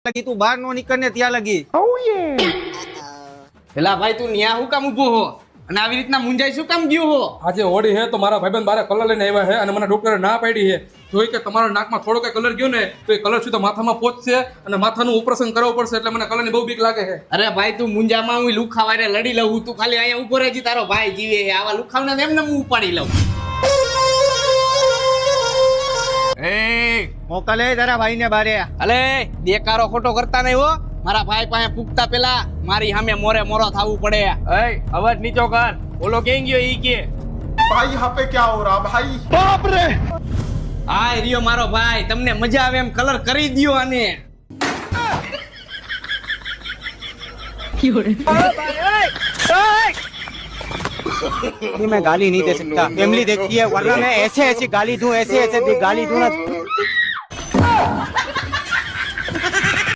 લગી તું બહાર નો નીકળ ને ત્યાં લગી પેલા ભાઈ તું ન્યા હું કામ ઉભો હો અને આવી રીતના મુંજાઈ શું કામ ગયો હો? આજે હોળી હે તો મારા ભાઈબંધ બારે કલર લઈને આવ્યા છે અને મને ડોક્ટરે ના પાડી છે જોઈ કે તમારા નાકમાં થોડો કઈ કલર ગયો ને તો એ કલર સીધો માથામાં પહોંચશે અને માથાનું ઓપરેશન કરવું પડશે એટલે મને કલરની બહુ બીક લાગે છે. અરે ભાઈ તું મુંજામાં હું લુખાવારે લડી લઉં, તું ખાલી અહીંયા ઉભો રહેજી, તારો ભાઈ જીવે છે. આવા લુખાવને એમને હું ઉપાડી લઉં. એ મોકલે તારા ભાઈ ને બારે. અલે દેકારો ખોટો કરતા નહીં હો. મારા ભાઈ પાસે પૂગતા પેલા મારી સામે મોરે મોરો થવું પડે. ए अवाज नीचो कर बोलो केंग गयो ई के भाई यहाँ पे क्या हो रहा भाई? बाप रे! હા રહ્યો મારો ભાઈ, તમને મજા આવે એમ કલર કરી દ્યો આને. मैं गाली नहीं दे सकता, फैमिली देखती है वरना मैं ऐसे ऐसी गाली दूं, ऐसे ऐसे गाली दूं ना.